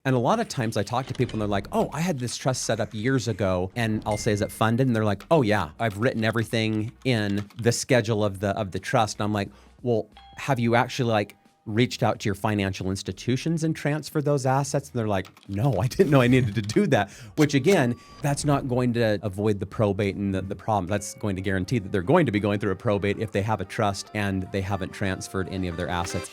And a lot of times I talk to people and they're like, oh, I had this trust set up years ago. And I'll say, is it funded? And they're like, oh yeah, I've written everything in the schedule of the trust. And I'm like, well, have you actually reached out to your financial institutions and transferred those assets? And they're like, no, I didn't know I needed to do that. Which again, that's not going to avoid the probate and the problem. That's going to guarantee that they're going to be going through a probate if they have a trust and they haven't transferred any of their assets.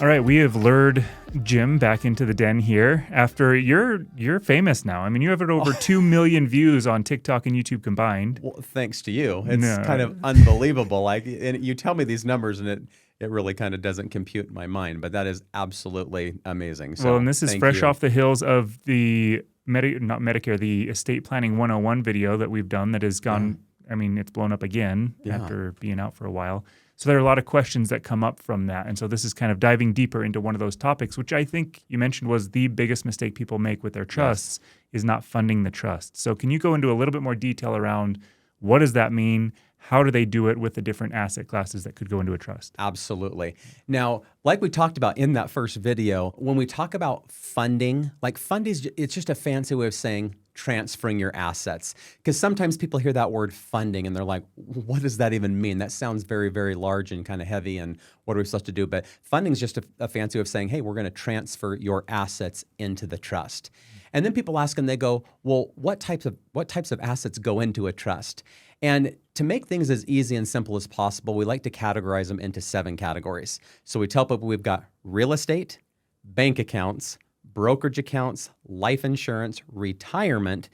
All right, we have lured Jim back into the den here after you're famous now. I mean, you have over 2 million views on TikTok and YouTube combined. Well, thanks to you. It's kind of unbelievable. And you tell me these numbers and it really kind of doesn't compute in my mind, but that is absolutely amazing. So, well, and this is fresh off the heels of the the estate planning 101 video that we've done that has gone, I mean, it's blown up again after being out for a while. So there are a lot of questions that come up from that. And so this is kind of diving deeper into one of those topics, which I think you mentioned was the biggest mistake people make with their trusts is not funding the trust. So can you go into a little bit more detail around what does that mean? How do they do it with the different asset classes that could go into a trust? Absolutely. Now, like we talked about in that first video, when we talk about funding, it's just a fancy way of saying transferring your assets. Because sometimes people hear that word funding and they're like, what does that even mean? That sounds very, very large and kind of heavy. And what are we supposed to do? But funding is just a fancy way of saying, hey, we're going to transfer your assets into the trust. And then people ask and they go, well, what types of assets go into a trust? And to make things as easy and simple as possible, we like to categorize them into 7 categories. So we tell people we've got real estate, bank accounts, brokerage accounts, life insurance, retirement,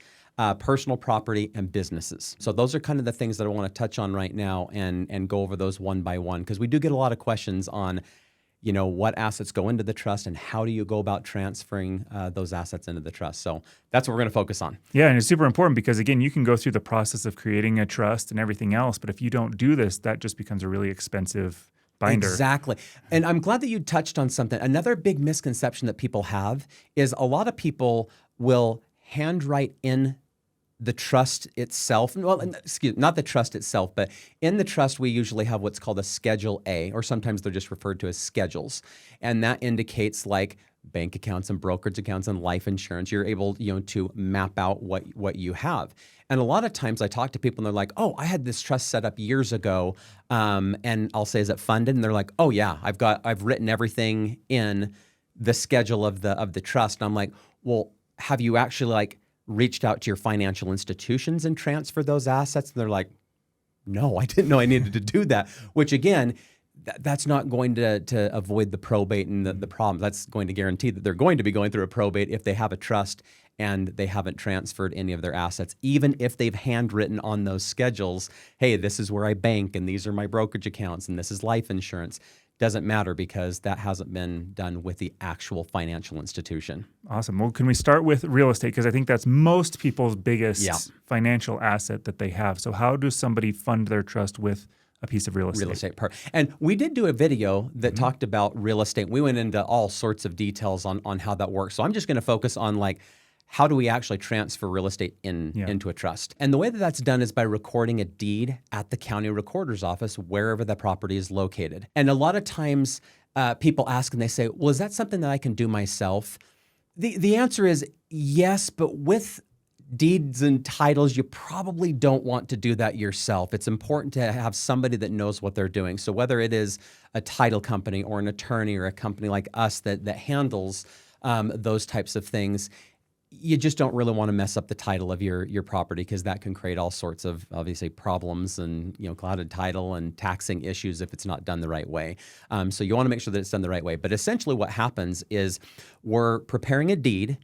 personal property, and businesses. So those are kind of the things that I want to touch on right now and go over those one by one, because we do get a lot of questions on, what assets go into the trust and how do you go about transferring those assets into the trust. So that's what we're going to focus on. Yeah, and it's super important because, again, you can go through the process of creating a trust and everything else, but if you don't do this, that just becomes a really expensive binder. Exactly. And I'm glad that you touched on something. Another big misconception that people have is a lot of people will handwrite in the trust itself. Well, not the trust itself, but in the trust, we usually have what's called a Schedule A, or sometimes they're just referred to as schedules. And that indicates like bank accounts and brokerage accounts and life insurance. You're able, to map out what you have. And a lot of times I talk to people and they're like, oh, I had this trust set up years ago. And I'll say, is it funded? And they're like, oh yeah, I've written everything in the schedule of the trust. And I'm like, well, have you actually reached out to your financial institutions and transferred those assets? And they're like, no, I didn't know I needed to do that. Which again, that's not going to avoid the probate and the problem. That's going to guarantee that they're going to be going through a probate if they have a trust and they haven't transferred any of their assets, even if they've handwritten on those schedules, hey, this is where I bank and these are my brokerage accounts and this is life insurance. Doesn't matter because that hasn't been done with the actual financial institution. Awesome. Well, can we start with real estate? Because I think that's most people's biggest financial asset that they have. So how does somebody fund their trust with a piece of real estate? Real estate part. And we did do a video that talked about real estate. We went into all sorts of details on how that works. So I'm just going to focus on how do we actually transfer real estate into a trust? And the way that that's done is by recording a deed at the county recorder's office, wherever the property is located. And a lot of times people ask and they say, well, is that something that I can do myself? The answer is yes, but with deeds and titles, you probably don't want to do that yourself. It's important to have somebody that knows what they're doing. So whether it is a title company or an attorney or a company like us that handles those types of things, you just don't really want to mess up the title of your property because that can create all sorts of obviously problems and clouded title and taxing issues if it's not done the right way. So you want to make sure that it's done the right way. But essentially what happens is we're preparing a deed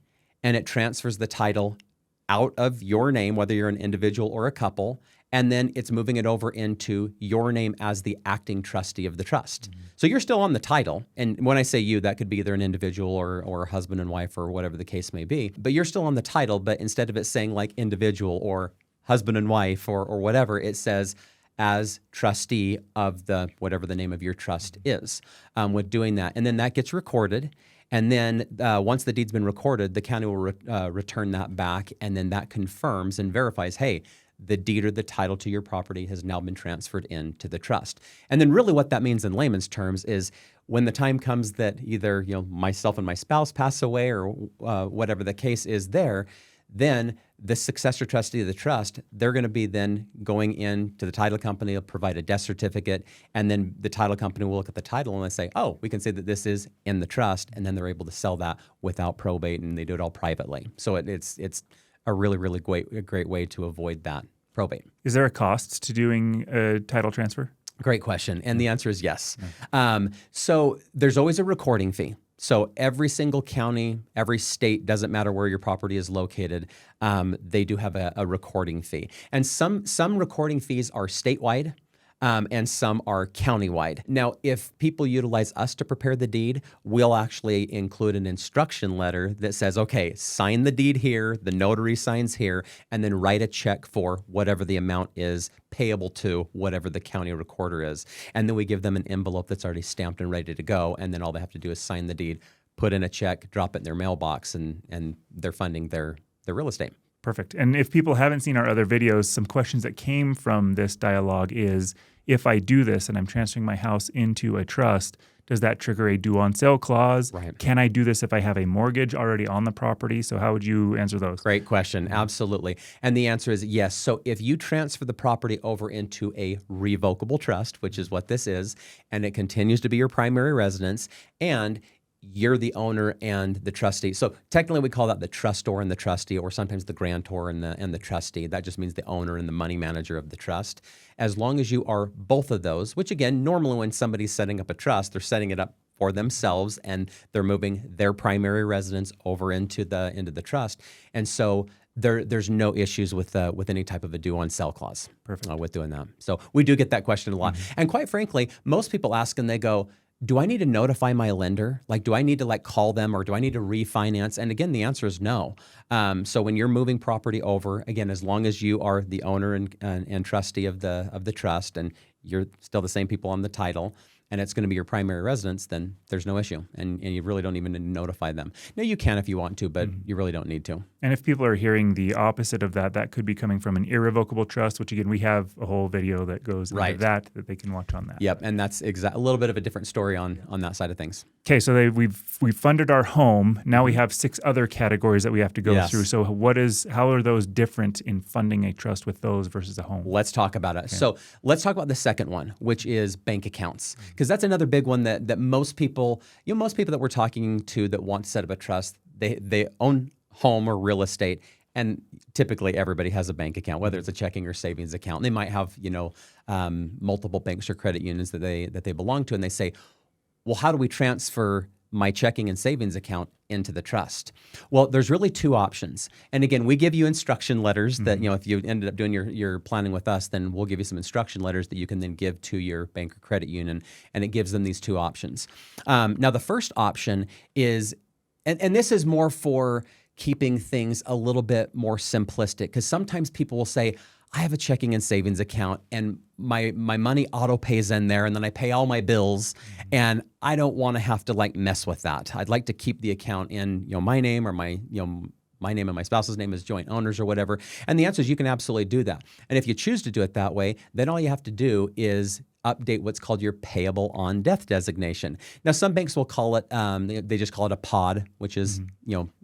and it transfers the title out of your name, whether you're an individual or a couple, and then it's moving it over into your name as the acting trustee of the trust. Mm-hmm. So you're still on the title. And when I say you, that could be either an individual or a husband and wife or whatever the case may be. But you're still on the title, but instead of it saying individual or husband and wife or whatever, it says as trustee of the whatever the name of your trust is with doing that. And then that gets recorded. And then once the deed's been recorded, the county will return that back, and then that confirms and verifies, hey, the deed or the title to your property has now been transferred into the trust. And then really what that means in layman's terms is when the time comes that either myself and my spouse pass away or whatever the case is there, then the successor trustee of the trust, they're going to be then going in to the title company, will provide a death certificate, and then the title company will look at the title and they say, oh, we can say that this is in the trust, and then they're able to sell that without probate, and they do it all privately. So it's a really, really great way to avoid that probate. Is there a cost to doing a title transfer? Great question. And the answer is yes. So there's always a recording fee. So every single county, every state, doesn't matter where your property is located, they do have a recording fee. And some recording fees are statewide, and some are countywide. Now, if people utilize us to prepare the deed, we'll actually include an instruction letter that says, okay, sign the deed here, the notary signs here, and then write a check for whatever the amount is payable to whatever the county recorder is. And then we give them an envelope that's already stamped and ready to go, and then all they have to do is sign the deed, put in a check, drop it in their mailbox, and they're funding their real estate. Perfect. And if people haven't seen our other videos, some questions that came from this dialogue is, if I do this and I'm transferring my house into a trust, does that trigger a due on sale clause? Right. Can I do this if I have a mortgage already on the property? So how would you answer those? Great question. Absolutely. And the answer is yes. So if you transfer the property over into a revocable trust, which is what this is, and it continues to be your primary residence, and you're the owner and the trustee. So technically we call that the trustor and the trustee, or sometimes the grantor and the trustee. That just means the owner and the money manager of the trust. As long as you are both of those, which again, normally when somebody's setting up a trust, they're setting it up for themselves and they're moving their primary residence over into the trust. And so there's no issues with any type of a due on sale clause. Perfect. With doing that. So we do get that question a lot. And quite frankly, most people ask and they go, do I need to notify my lender? Like, do I need to call them, or do I need to refinance? And again, the answer is no. So when you're moving property over, again, as long as you are the owner and trustee of the trust, and you're still the same people on the title, and it's going to be your primary residence, then there's no issue, and you really don't even need to notify them. Now, you can if you want to, but you really don't need to. And if people are hearing the opposite of that, that could be coming from an irrevocable trust, which again, we have a whole video that goes into that they can watch on that. Yep, and that's a little bit of a different story on that side of things. Okay, so we've funded our home. Now we have 6 other categories that we have to go through. So how are those different in funding a trust with those versus a home? Let's talk about it. Okay. So let's talk about the second one, which is bank accounts, because that's another big one that most people that we're talking to that want to set up a trust, they own home or real estate, and typically everybody has a bank account, whether it's a checking or savings account. And they might have multiple banks or credit unions that they belong to, and they say, well, how do we transfer my checking and savings account into the trust? Well, there's really 2 options. And again, we give you instruction letters that, if you ended up doing your planning with us, then we'll give you some instruction letters that you can then give to your bank or credit union, and it gives them these 2 options. Now, the first option is, and this is more for keeping things a little bit more simplistic, because sometimes people will say, I have a checking and savings account and my money auto pays in there and then I pay all my bills and I don't want to have to mess with that. I'd like to keep the account in my name, or my name and my spouse's name as joint owners or whatever. And the answer is you can absolutely do that. And if you choose to do it that way, then all you have to do is update what's called your payable on death designation. Now, some banks will call it, they just call it a POD, which is,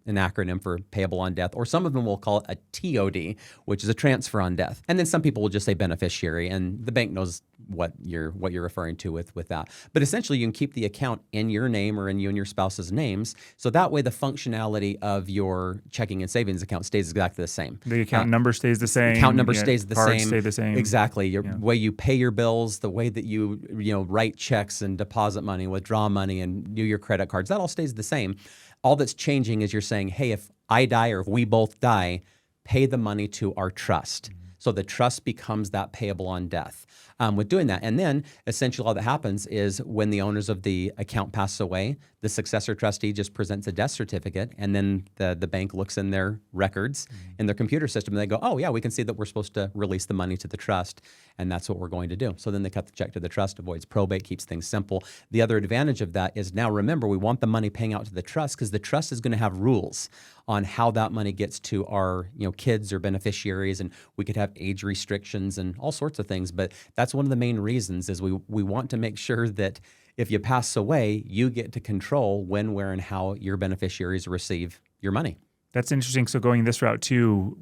an acronym for payable on death, or some of them will call it a TOD, which is a transfer on death. And then some people will just say beneficiary, and the bank knows what you're referring to with that. But essentially, you can keep the account in your name or in you and your spouse's names, so that way the functionality of your checking and savings account stays exactly the same. The account number stays the same. Account number stays the cards same. Stay the same. Exactly. Your way you pay your bills, the way that you write checks and deposit money, withdraw money, and do your credit cards, that all stays the same. All that's changing is you're saying, hey, if I die or if we both die, pay the money to our trust. So the trust becomes that payable on death. with doing that. And then essentially all that happens is when the owners of the account pass away, the successor trustee just presents a death certificate, and then the bank looks in their records in their computer system, and they go, oh yeah, we can see that we're supposed to release the money to the trust, and that's what we're going to do. So then they cut the check to the trust, avoids probate, keeps things simple. The other advantage of that is now, remember, we want the money paying out to the trust because the trust is going to have rules on how that money gets to our kids or beneficiaries, and we could have age restrictions and all sorts of things. But that's one of the main reasons is we want to make sure that if you pass away, you get to control when, where, and how your beneficiaries receive your money. That's interesting. So going this route too,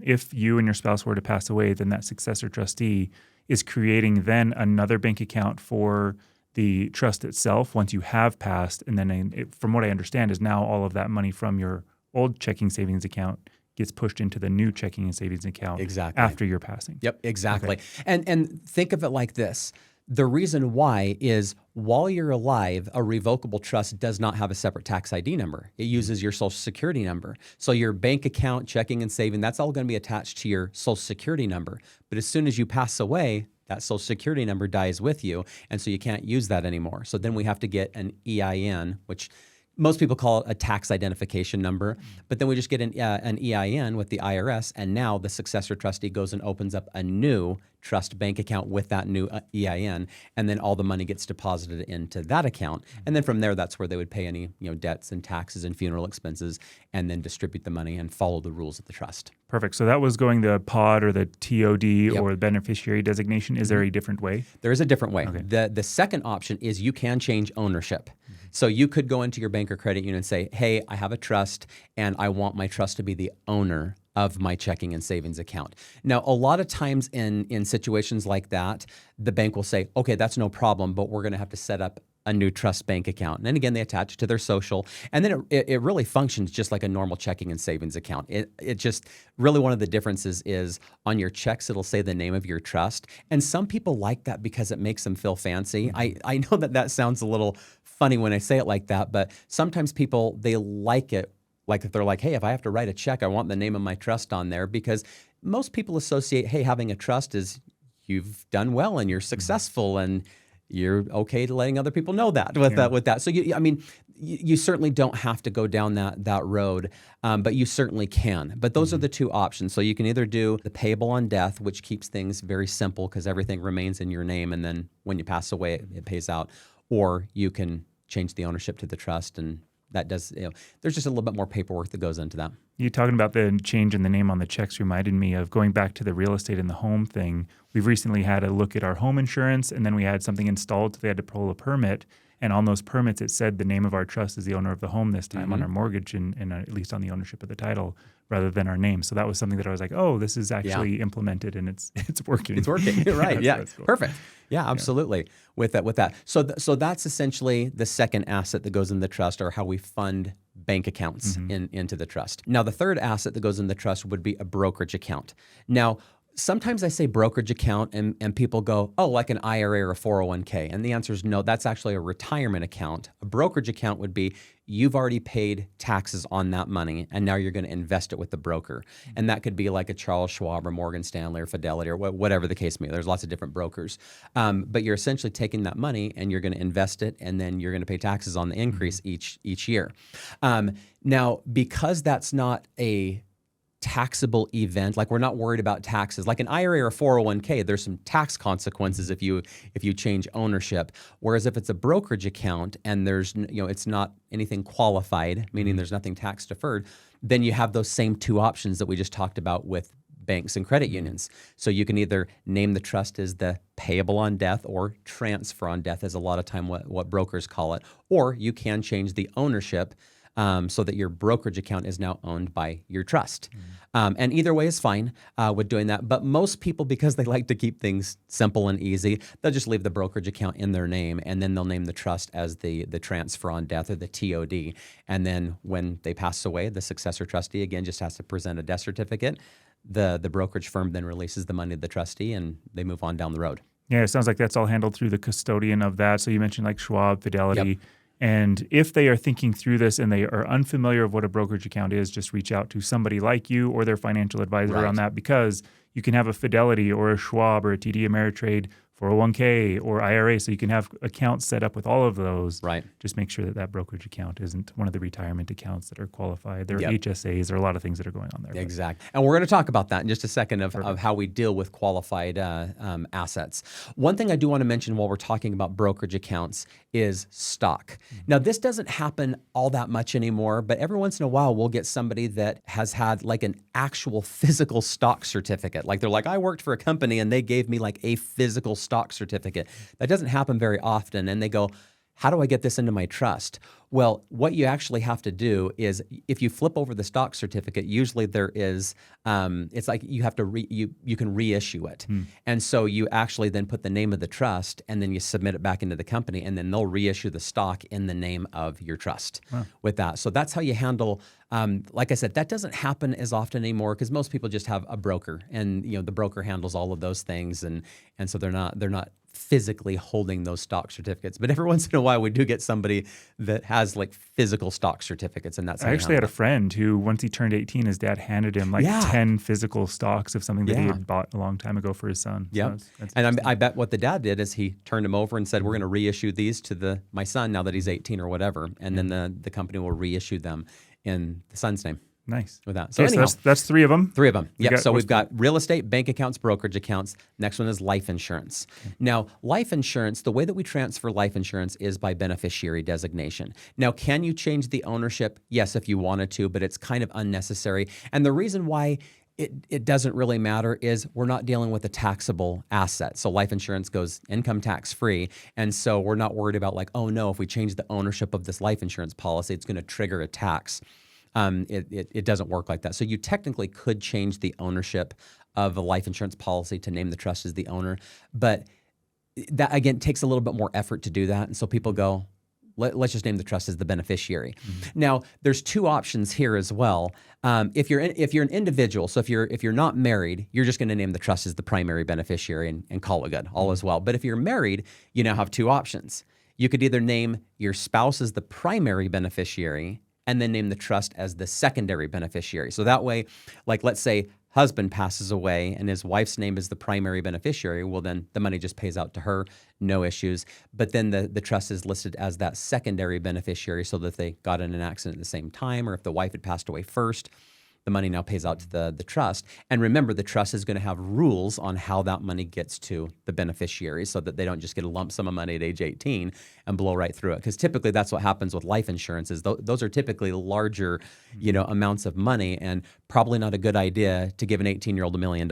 if you and your spouse were to pass away, then that successor trustee is creating then another bank account for the trust itself once you have passed. And then from what I understand is now all of that money from your old checking savings account gets pushed into the new checking and savings account after your passing. Yep, exactly. Okay. And think of it like this. The reason why is while you're alive, a revocable trust does not have a separate tax ID number. It uses your Social Security number. So your bank account, checking and saving, that's all going to be attached to your Social Security number. But as soon as you pass away, that Social Security number dies with you, and so you can't use that anymore. So then we have to get an EIN, which most people call it a tax identification number, but then we just get an EIN with the IRS, and now the successor trustee goes and opens up a new trust bank account with that new EIN, and then all the money gets deposited into that account. And then from there, that's where they would pay any debts and taxes and funeral expenses, and then distribute the money and follow the rules of the trust. Perfect. So that was going the POD or the TOD or the beneficiary designation. Is there a different way? There is a different way. Okay. The second option is you can change ownership. So you could go into your bank or credit union and say, hey, I have a trust and I want my trust to be the owner of my checking and savings account. Now, a lot of times in situations like that, the bank will say, okay, that's no problem, but we're going to have to set up a new trust bank account. And then again, they attach it to their social. And then it really functions just like a normal checking and savings account. It just really, one of the differences is on your checks, it'll say the name of your trust. And some people like that because it makes them feel fancy. I know that sounds a little funny when I say it like that, but sometimes people, they like it. Like if they're like, hey, if I have to write a check, I want the name of my trust on there, because most people associate, hey, having a trust is you've done well and you're successful and you're okay to letting other people know that with that. So you certainly don't have to go down that road, but you certainly can. But those are the two options. So you can either do the payable on death, which keeps things very simple because everything remains in your name, and then when you pass away, it pays out, or you can change the ownership to the trust, and that does, there's just a little bit more paperwork that goes into that. You talking about the change in the name on the checks reminded me of going back to the real estate and the home thing. We've recently had a look at our home insurance, and then we had something installed, so they had to pull a permit. And on those permits, it said the name of our trust is the owner of the home this time on our mortgage and at least on the ownership of the title rather than our name. So that was something that I was like, oh, this is actually implemented and it's working. It's working. You're right. That's Cool. cool. Perfect. Yeah, absolutely. With that. So that's essentially the second asset that goes in the trust, or how we fund bank accounts into the trust. Now, the third asset that goes in the trust would be a brokerage account. Now, sometimes I say brokerage account and people go, oh, like an IRA or a 401k. And the answer is no, that's actually a retirement account. A brokerage account would be you've already paid taxes on that money and now you're going to invest it with the broker. And that could be like a Charles Schwab or Morgan Stanley or Fidelity or whatever the case may be. There's lots of different brokers. But you're essentially taking that money and you're going to invest it, and then you're going to pay taxes on the increase each year. Now, because that's not a taxable event, like we're not worried about taxes. Like an IRA or a 401k, there's some tax consequences if you change ownership. Whereas if it's a brokerage account and there's it's not anything qualified, meaning there's nothing tax deferred, then you have those same two options that we just talked about with banks and credit unions. So you can either name the trust as the payable on death or transfer on death, is a lot of time what brokers call it, or you can change the ownership so that your brokerage account is now owned by your trust. And either way is fine with doing that. But most people, because they like to keep things simple and easy, they'll just leave the brokerage account in their name, and then they'll name the trust as the transfer on death or the TOD. And then when they pass away, the successor trustee, again, just has to present a death certificate. The brokerage firm then releases the money to the trustee, and they move on down the road. Yeah, it sounds like that's all handled through the custodian of that. So you mentioned like Schwab, Fidelity. Yep. And if they are thinking through this and they are unfamiliar of what a brokerage account is, just reach out to somebody like you or their financial advisor on that, because you can have a Fidelity or a Schwab or a TD Ameritrade 401k or IRA. So you can have accounts set up with all of those. Right. Just make sure that that brokerage account isn't one of the retirement accounts that are qualified. There are Yep. HSAs. There are a lot of things that are going on there. Exactly. And we're going to talk about that in just a second of how we deal with qualified assets. One thing I do want to mention while we're talking about brokerage accounts is stock. Now, this doesn't happen all that much anymore, but every once in a while we'll get somebody that has had like an actual physical stock certificate. Like they're like, I worked for a company and they gave me like a physical stock certificate. That doesn't happen very often. And they go, how do I get this into my trust? Well, what you actually have to do is if you flip over the stock certificate, usually there is, it's like you have to, you can reissue it. And so you actually then put the name of the trust and then you submit it back into the company and then they'll reissue the stock in the name of your trust with that. So that's how you handle, like I said, that doesn't happen as often anymore because most people just have a broker and, you know, the broker handles all of those things. And so they're not physically holding those stock certificates. But every once in a while, we do get somebody that has like physical stock certificates, and that's how I actually had a friend who, once he turned 18, his dad handed him like 10 physical stocks of something that he had bought a long time ago for his son. Yeah, so and I bet what the dad did is he turned him over and said, "We're going to reissue these to my son now that he's 18 or whatever," and then the company will reissue them in the son's name. Nice. With that. So anyhow, that's three of them. Three of them. Yep. So we've got real estate, bank accounts, brokerage accounts. Next one is life insurance. Now, life insurance, the way that we transfer life insurance is by beneficiary designation. Now, can you change the ownership? Yes, if you wanted to, but it's kind of unnecessary. And the reason why it doesn't really matter is we're not dealing with a taxable asset. So life insurance goes income tax free. And so we're not worried about like, oh no, if we change the ownership of this life insurance policy, it's going to trigger a tax. It doesn't work like that. So you technically could change the ownership of a life insurance policy to name the trust as the owner, but that again takes a little bit more effort to do that. And so people go, let's just name the trust as the beneficiary. Now, there's two options here as well. If you're an individual, so if you're not married, you're just going to name the trust as the primary beneficiary and call it good, all is well. But if you're married, you now have two options. You could either name your spouse as the primary beneficiary and then name the trust as the secondary beneficiary. So that way, like let's say husband passes away and his wife's name is the primary beneficiary, well then the money just pays out to her, no issues. But then the trust is listed as that secondary beneficiary so that if they got in an accident at the same time or if the wife had passed away first, the money now pays out to the trust. And remember, the trust is going to have rules on how that money gets to the beneficiaries so that they don't just get a lump sum of money at age 18 and blow right through it. Because typically that's what happens with life insurance is those are typically larger, amounts of money and probably not a good idea to give an 18-year-old $1 million.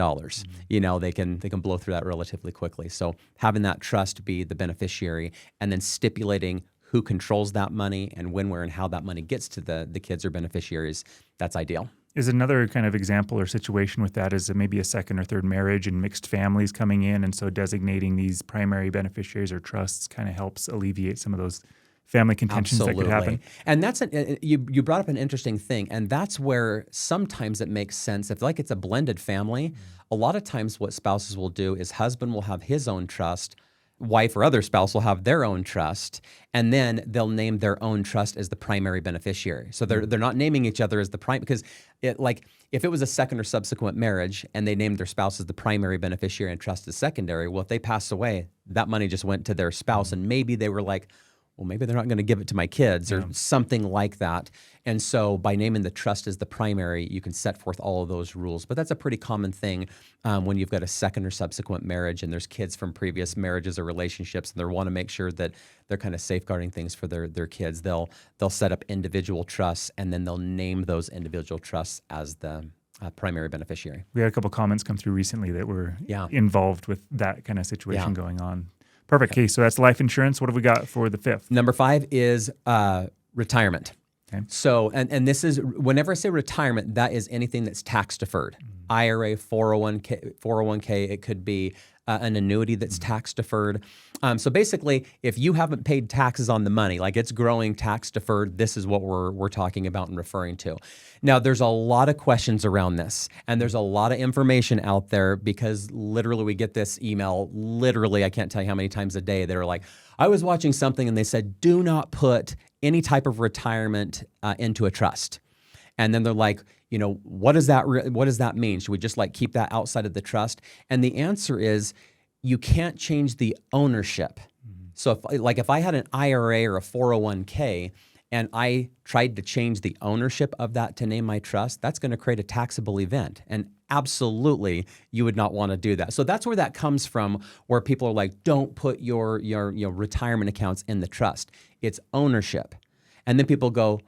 They can blow through that relatively quickly. So having that trust be the beneficiary and then stipulating who controls that money and when, where, and how that money gets to the kids or beneficiaries, that's ideal. Is another kind of example or situation with that is maybe a second or third marriage and mixed families coming in, and so designating these primary beneficiaries or trusts kind of helps alleviate some of those family contentions that could happen. And that's you brought up an interesting thing, and that's where sometimes it makes sense. If like it's a blended family, a lot of times what spouses will do is husband will have his own trust, wife or other spouse will have their own trust, and then they'll name their own trust as the primary beneficiary. So they're not naming each other as the prime, because if it was a second or subsequent marriage and they named their spouse as the primary beneficiary and trust as secondary, well, if they pass away, that money just went to their spouse, and maybe they were like, well, maybe they're not going to give it to my kids or something like that. And so by naming the trust as the primary, you can set forth all of those rules. But that's a pretty common thing when you've got a second or subsequent marriage and there's kids from previous marriages or relationships, and they want to make sure that they're kind of safeguarding things for their kids. They'll set up individual trusts, and then they'll name those individual trusts as the primary beneficiary. We had a couple comments come through recently that were involved with that kind of situation going on. Perfect. Okay, so that's life insurance. What have we got for the fifth? Number 5 is retirement. Okay. So, and this is, whenever I say retirement, that is anything that's tax deferred. IRA, 401k, it could be an annuity that's tax deferred. So basically, if you haven't paid taxes on the money, like it's growing tax deferred, this is what we're talking about and referring to. Now, there's a lot of questions around this, and there's a lot of information out there because literally we get this email, I can't tell you how many times a day, they're like, I was watching something and they said, do not put any type of retirement into a trust. And then they're like, what does that mean? Should we just keep that outside of the trust? And the answer is, you can't change the ownership. So if I had an IRA or a 401k and I tried to change the ownership of that to name my trust, that's going to create a taxable event. And absolutely, you would not want to do that. So that's where that comes from, where people are like, don't put your retirement accounts in the trust. It's ownership. And then people go,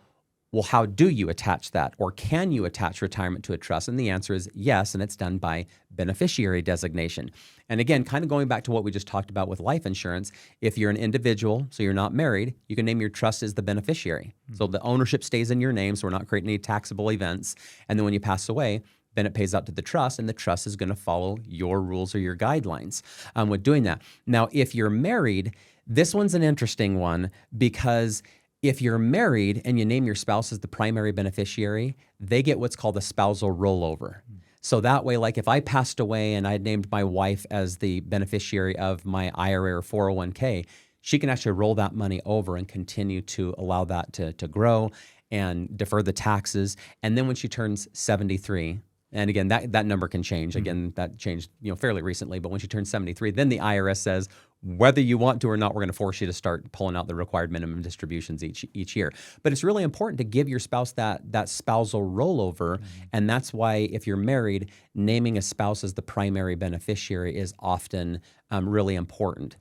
well, how do you attach that? Or can you attach retirement to a trust? And the answer is yes, and it's done by beneficiary designation. And again, kind of going back to what we just talked about with life insurance, if you're an individual, so you're not married, you can name your trust as the beneficiary. So the ownership stays in your name, so we're not creating any taxable events. And then when you pass away, then it pays out to the trust, and the trust is going to follow your rules or your guidelines with doing that. Now, if you're married, this one's an interesting one, because if you're married and you name your spouse as the primary beneficiary, they get what's called a spousal rollover. So that way, like if I passed away and I'd named my wife as the beneficiary of my IRA or 401k, she can actually roll that money over and continue to allow that to grow and defer the taxes. And then when she turns 73, and again, that number can change. Again, that changed fairly recently. But when she turns 73, then the IRS says, whether you want to or not, we're going to force you to start pulling out the required minimum distributions each year. But it's really important to give your spouse that spousal rollover. And that's why if you're married, naming a spouse as the primary beneficiary is often really important,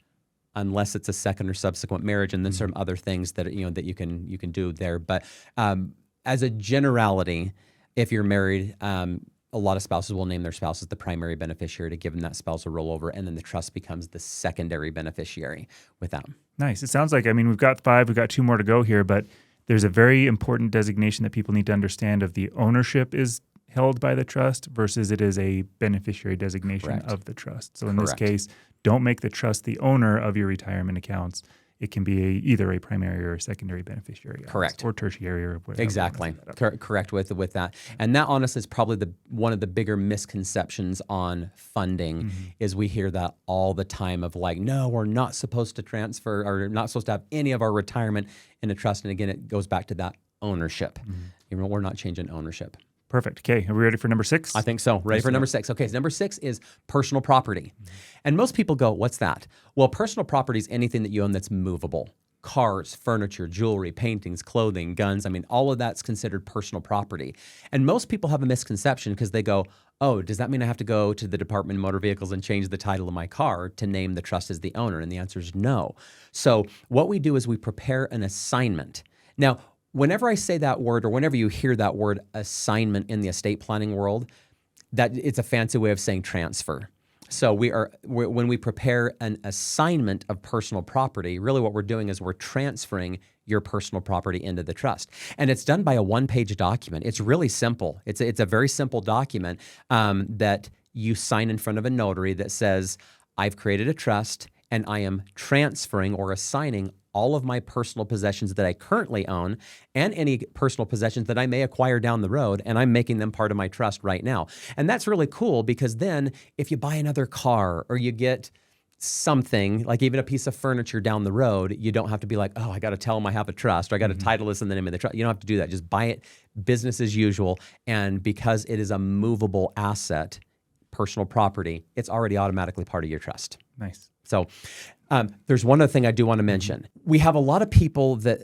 unless it's a second or subsequent marriage, and then some other things that that you can do there. But as a generality, if you're married, a lot of spouses will name their spouse as the primary beneficiary to give them that spousal rollover, and then the trust becomes the secondary beneficiary with them. Nice. It sounds like, we've got 5, we've got 2 more to go here, but there's a very important designation that people need to understand of the ownership is held by the trust versus it is a beneficiary designation of the trust. So in this case, don't make the trust the owner of your retirement accounts. It can be either a primary or a secondary beneficiary. Correct. Or tertiary or whatever. Exactly. Correct with that. And that honestly is probably one of the bigger misconceptions on funding is we hear that all the time of like, no, we're not supposed to transfer or not supposed to have any of our retirement in a trust. And again, it goes back to that ownership. We're not changing ownership. Perfect. Okay. Are we ready for number 6? I think so. Ready for number 6. Okay. So number 6 is personal property. And most people go, what's that? Well, personal property is anything that you own that's movable. Cars, furniture, jewelry, paintings, clothing, guns. All of that's considered personal property. And most people have a misconception because they go, oh, does that mean I have to go to the Department of Motor Vehicles and change the title of my car to name the trust as the owner? And the answer is no. So what we do is we prepare an assignment. Now, whenever I say that word, or whenever you hear that word assignment in the estate planning world, that it's a fancy way of saying transfer. So when we prepare an assignment of personal property, really what we're doing is we're transferring your personal property into the trust. And it's done by a 1-page document. It's really simple. It's a very simple document that you sign in front of a notary that says, I've created a trust and I am transferring or assigning all of my personal possessions that I currently own and any personal possessions that I may acquire down the road, and I'm making them part of my trust right now. And that's really cool because then if you buy another car or you get something, like even a piece of furniture down the road, you don't have to be like, oh, I got to tell them I have a trust or I got to title this in the name of the trust. You don't have to do that. Just buy it business as usual. And because it is a movable asset, personal property, it's already automatically part of your trust. Nice. So there's one other thing I do want to mention. We have a lot of people that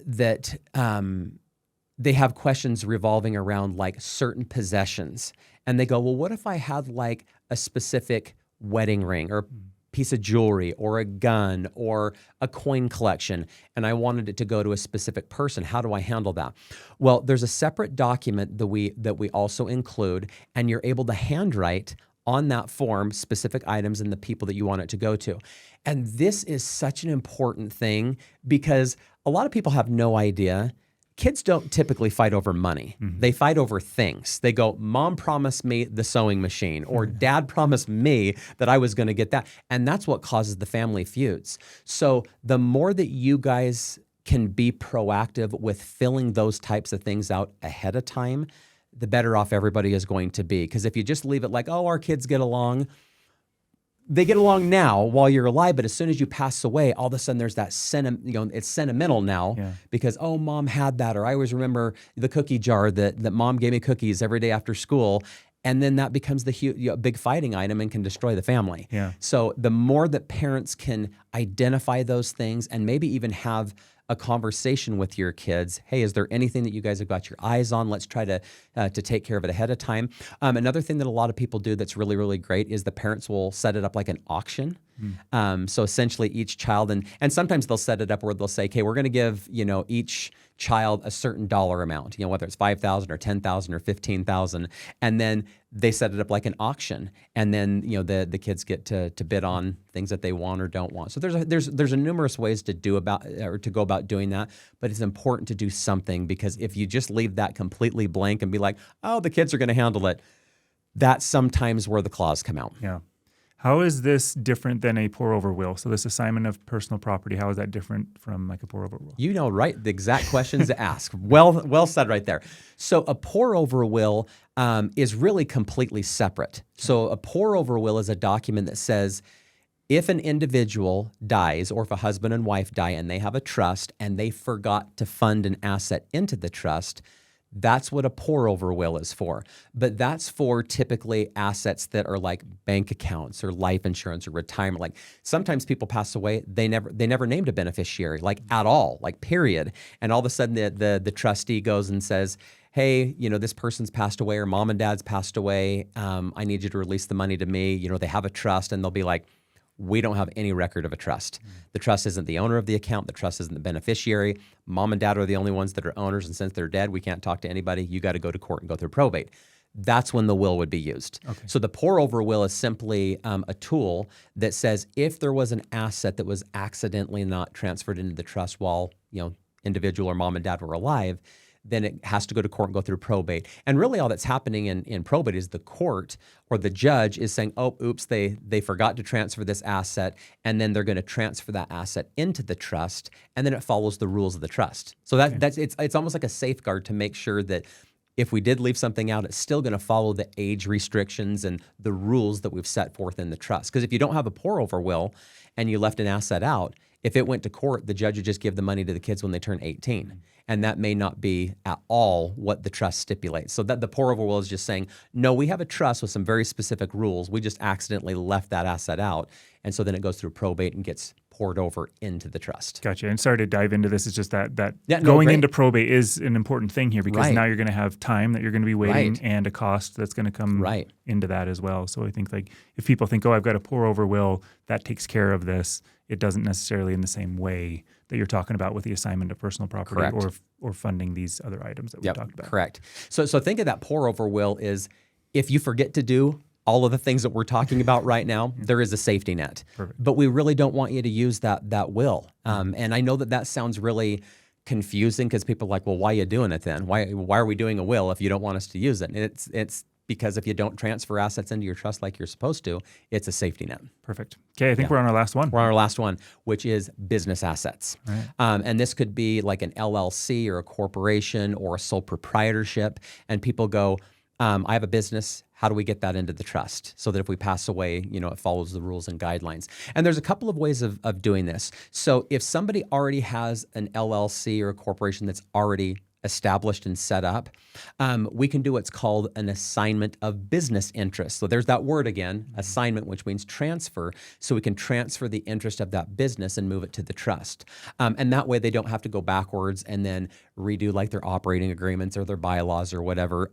they have questions revolving around like certain possessions. And they go, well, what if I had like a specific wedding ring or piece of jewelry or a gun or a coin collection, and I wanted it to go to a specific person? How do I handle that? Well, there's a separate document that we also include, and you're able to handwrite on that form specific items and the people that you want it to go to. And this is such an important thing because a lot of people have no idea. Kids don't typically fight over money. They fight over things. They go, Mom promised me the sewing machine, or Dad promised me that I was going to get that. And that's what causes the family feuds. So the more that you guys can be proactive with filling those types of things out ahead of time, the better off everybody is going to be. Because if you just leave it like, oh, our kids get along, they get along now while you're alive, but as soon as you pass away, all of a sudden there's that it's sentimental now because, oh, Mom had that, or I always remember the cookie jar that Mom gave me cookies every day after school. And then that becomes the big fighting item and can destroy the family. Yeah. So the more that parents can identify those things and maybe even have a conversation with your kids. Hey, is there anything that you guys have got your eyes on? Let's try to take care of it ahead of time. Another thing that a lot of people do that's really, really great is the parents will set it up like an auction. So essentially each child, and sometimes they'll set it up where they'll say, okay, we're going to give, each child a certain dollar amount, whether it's $5,000 or $10,000 or $15,000. And then they set it up like an auction. And then, the kids get to bid on things that they want or don't want. So there's a numerous ways to go about doing that. But it's important to do something, because if you just leave that completely blank and be like, oh, the kids are going to handle it, that's sometimes where the claws come out. Yeah. How is this different than a pour-over will? So this assignment of personal property, how is that different from like a pour-over will? Right? The exact questions to ask. Well said right there. So a pour-over will is really completely separate. So a pour-over will is a document that says if an individual dies, or if a husband and wife die and they have a trust and they forgot to fund an asset into the trust, that's what a pour-over will is for. But that's for typically assets that are like bank accounts or life insurance or retirement. Like sometimes people pass away, they never named a beneficiary, like at all, like period. And all of a sudden the trustee goes and says, hey, this person's passed away, or mom and dad's passed away. I need you to release the money to me. They have a trust, and they'll be like, we don't have any record of a trust. The trust isn't the owner of the account. The trust isn't the beneficiary. Mom and dad are the only ones that are owners, and since they're dead, we can't talk to anybody. You got to go to court and go through probate. That's when the will would be used. Okay. So the pour-over will is simply a tool that says if there was an asset that was accidentally not transferred into the trust while individual or mom and dad were alive, then it has to go to court and go through probate. And really all that's happening in probate is the court or the judge is saying, oh, oops, they forgot to transfer this asset, and then they're going to transfer that asset into the trust, and then it follows the rules of the trust. So it's almost like a safeguard to make sure that if we did leave something out, it's still going to follow the age restrictions and the rules that we've set forth in the trust. Because if you don't have a pour-over will and you left an asset out, if it went to court, the judge would just give the money to the kids when they turn 18. And that may not be at all what the trust stipulates. So that the pour-over will is just saying, no, we have a trust with some very specific rules. We just accidentally left that asset out. And so then it goes through probate and gets poured over into the trust. Gotcha. And sorry to dive into this. It's just that going into probate is an important thing here, because now you're going to have time that you're going to be waiting and a cost that's going to come into that as well. So I think like if people think, oh, I've got a pour-over will, that takes care of this. It doesn't necessarily in the same way that you're talking about with the assignment of personal property or funding these other items that we talked about. Correct. So think of that pour-over will is if you forget to do all of the things that we're talking about right now, there is a safety net. Perfect. But we really don't want you to use that will. And I know that sounds really confusing, because people are like, well, why are you doing it then? Why are we doing a will if you don't want us to use it? And it's because if you don't transfer assets into your trust like you're supposed to, it's a safety net. Perfect. Okay, I think we're on our last one. We're on our last one, which is business assets. Right. And this could be like an LLC or a corporation or a sole proprietorship. And people go, I have a business. How do we get that into the trust so that if we pass away, it follows the rules and guidelines? And there's a couple of ways of doing this. So if somebody already has an LLC or a corporation that's already established and set up, we can do what's called an assignment of business interest. So there's that word again, assignment, which means transfer. So we can transfer the interest of that business and move it to the trust. And that way they don't have to go backwards and then redo like their operating agreements or their bylaws or whatever.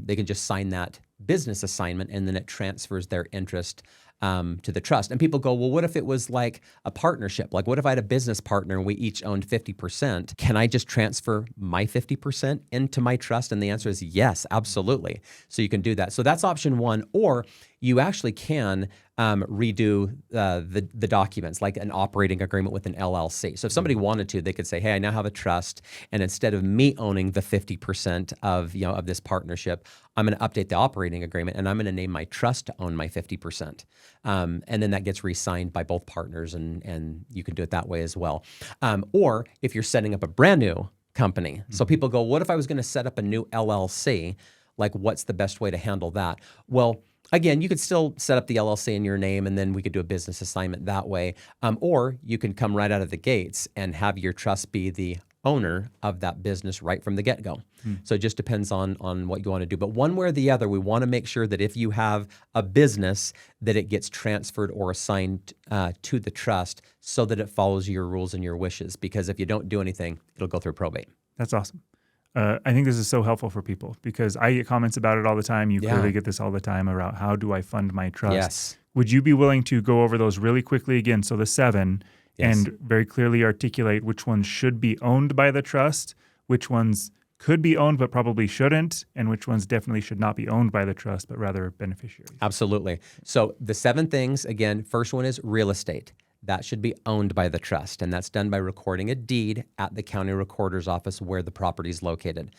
They can just sign that business assignment, and then it transfers their interest to the trust. And people go, well, what if it was like a partnership? Like, what if I had a business partner and we each owned 50%? Can I just transfer my 50% into my trust? And the answer is yes, absolutely. So you can do that. So that's option one. Or you actually can redo the documents, like an operating agreement with an LLC. So if somebody wanted to, they could say, hey, I now have a trust, and instead of me owning the 50% of this partnership, I'm going to update the operating agreement, and I'm going to name my trust to own my 50%. And then that gets re-signed by both partners, and you can do it that way as well. Or if you're setting up a brand new company. So people go, what if I was going to set up a new LLC? Like, what's the best way to handle that? Well, again, you could still set up the LLC in your name, and then we could do a business assignment that way. Or you can come right out of the gates and have your trust be the owner of that business right from the get-go. So it just depends on what you want to do. But one way or the other, we want to make sure that if you have a business, that it gets transferred or assigned to the trust so that it follows your rules and your wishes. Because if you don't do anything, it'll go through probate. That's awesome. I think this is so helpful for people because I get comments about it all the time. You clearly get this all the time about how do I fund my trust? Yes. Would you be willing to go over those really quickly again? So the 7, and very clearly articulate which ones should be owned by the trust, which ones could be owned but probably shouldn't, and which ones definitely should not be owned by the trust but rather beneficiaries. Absolutely. So the 7 things, again, first one is real estate. That should be owned by the trust, and that's done by recording a deed at the county recorder's office where the property is located.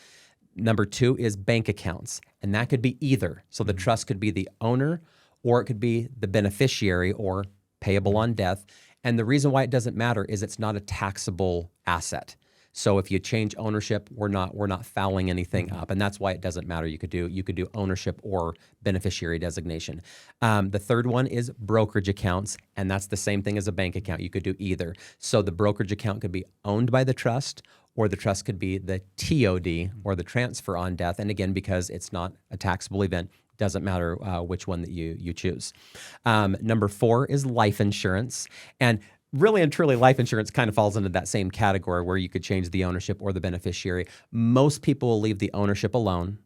Number 2 is bank accounts, and that could be either. So the trust could be the owner, or it could be the beneficiary or payable on death. And the reason why it doesn't matter is it's not a taxable asset. So if you change ownership, we're not fouling anything up, and that's why it doesn't matter. You could do ownership or beneficiary designation. The third one is brokerage accounts, and that's the same thing as a bank account. You could do either. So the brokerage account could be owned by the trust, or the trust could be the TOD or the transfer on death. And again, because it's not a taxable event, doesn't matter which one that you choose. Number 4 is life insurance. And really and truly, life insurance kind of falls into that same category where you could change the ownership or the beneficiary. Most people will leave the ownership alone.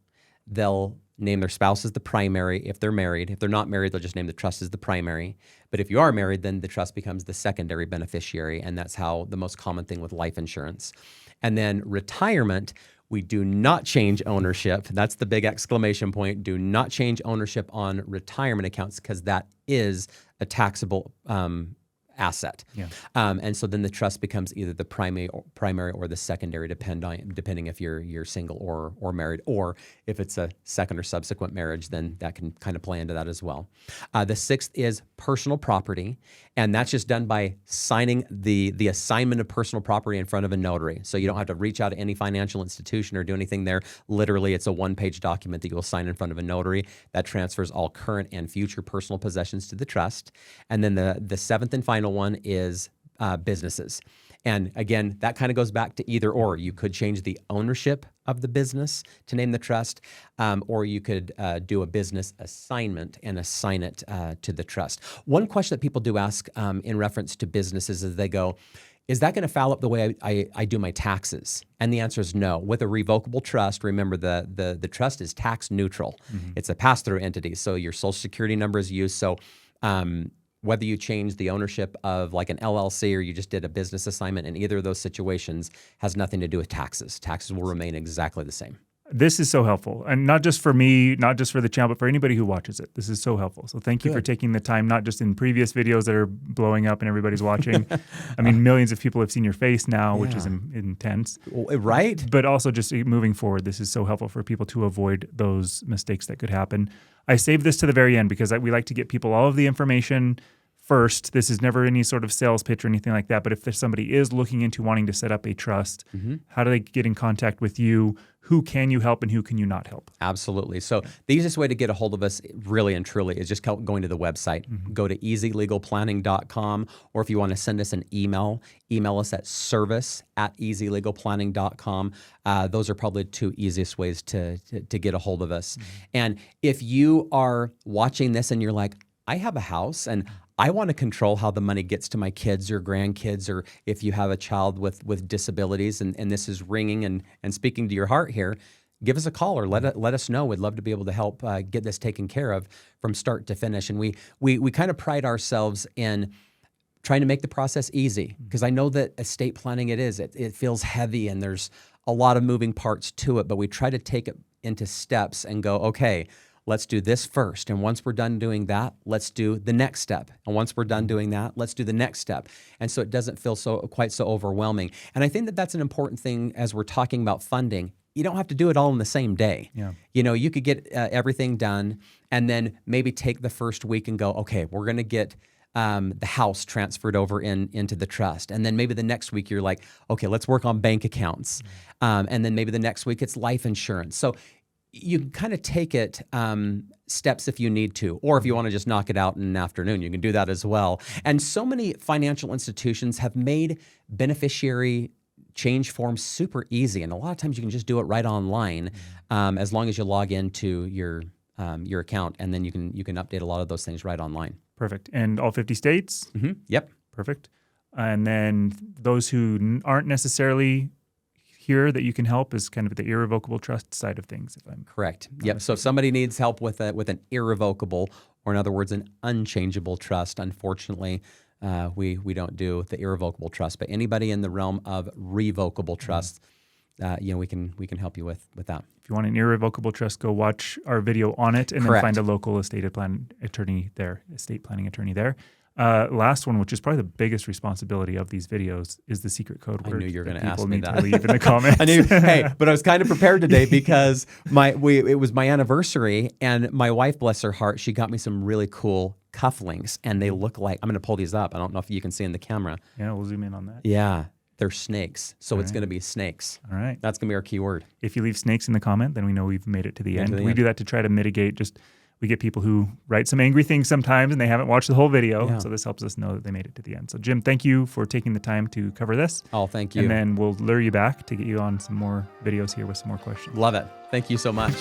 They'll name their spouse as the primary if they're married. If they're not married, they'll just name the trust as the primary. But if you are married, then the trust becomes the secondary beneficiary, and that's how the most common thing with life insurance. And then retirement, we do not change ownership. That's the big exclamation point. Do not change ownership on retirement accounts because that is a taxable asset. Yeah. And so then the trust becomes either the primary or the secondary, depending if you're single or married, or if it's a second or subsequent marriage, then that can kind of play into that as well. The 6th is personal property, and that's just done by signing the assignment of personal property in front of a notary. So you don't have to reach out to any financial institution or do anything there. Literally, it's a 1-page document that you'll sign in front of a notary that transfers all current and future personal possessions to the trust. And then the 7th and final one is businesses. And again, that kind of goes back to either or. You could change the ownership of the business to name the trust, or you could do a business assignment and assign it to the trust. One question that people do ask in reference to businesses is they go, is that going to foul up the way I do my taxes? And the answer is no. With a revocable trust, remember the trust is tax neutral. It's a pass-through entity, so your Social Security number is used. So whether you change the ownership of like an LLC or you just did a business assignment, in either of those situations has nothing to do with taxes. Taxes will remain exactly the same. This is so helpful. And not just for me, not just for the channel, but for anybody who watches it. This is so helpful. So thank you for taking the time, not just in previous videos that are blowing up and everybody's watching. I mean, millions of people have seen your face now, which is intense. Right? But also just moving forward, this is so helpful for people to avoid those mistakes that could happen. I saved this to the very end because we like to get people all of the information first. This is never any sort of sales pitch or anything like that. But if there's somebody is looking into wanting to set up a trust, how do they get in contact with you? Who can you help and who can you not help? Absolutely. So the easiest way to get a hold of us really and truly is just going to the website. Go to easylegalplanning.com, or if you want to send us an email us at service@easylegalplanning.com. Those are probably the 2 easiest ways to get a hold of us. And if you are watching this and you're like, I have a house and I want to control how the money gets to my kids or grandkids, or if you have a child with disabilities and this is ringing and speaking to your heart here, give us a call or let us know. We'd love to be able to help get this taken care of from start to finish. And we kind of pride ourselves in trying to make the process easy, because I know that estate planning it feels heavy and there's a lot of moving parts to it, but we try to take it into steps and go, okay, let's do this first. And once we're done doing that, let's do the next step. And once we're done doing that, let's do the next step. And so it doesn't feel quite so overwhelming. And I think that that's an important thing as we're talking about funding. You don't have to do it all in the same day. Yeah. You know, you could get everything done and then maybe take the first week and go, okay, we're going to get the house transferred over into the trust. And then maybe the next week you're like, okay, let's work on bank accounts. And then maybe the next week it's life insurance. So you can kind of take it steps if you need to, or if you want to just knock it out in an afternoon, you can do that as well. And so many financial institutions have made beneficiary change forms super easy. And a lot of times you can just do it right online as long as you log into your account, and then you can update a lot of those things right online. Perfect. And all 50 states? Mm-hmm. Yep. Perfect. And then those who aren't necessarily here that you can help is kind of the irrevocable trust side of things. If I'm correct. Yep. So if somebody needs help with an irrevocable, or in other words, an unchangeable trust, unfortunately, we don't do the irrevocable trust. But anybody in the realm of revocable trust, we can help you with that. If you want an irrevocable trust, go watch our video on it, and correct. Then find a local estate planning attorney there. Last one, which is probably the biggest responsibility of these videos, is the secret code word. I knew you were going to ask people me need that. to leave in the comments. I knew. Hey, but I was kind of prepared today because it was my anniversary, and my wife, bless her heart, she got me some really cool cufflinks, and they look like, I'm going to pull these up. I don't know if you can see in the camera. Yeah, we'll zoom in on that. Yeah, they're snakes. So All it's right. going to be snakes. All right. That's going to be our key word. If you leave snakes in the comment, then we know we've made it to the end. We do that to try to mitigate we get people who write some angry things sometimes and they haven't watched the whole video. Yeah. So this helps us know that they made it to the end. So Jim, thank you for taking the time to cover this. Oh, thank you. And then we'll lure you back to get you on some more videos here with some more questions. Love it. Thank you so much.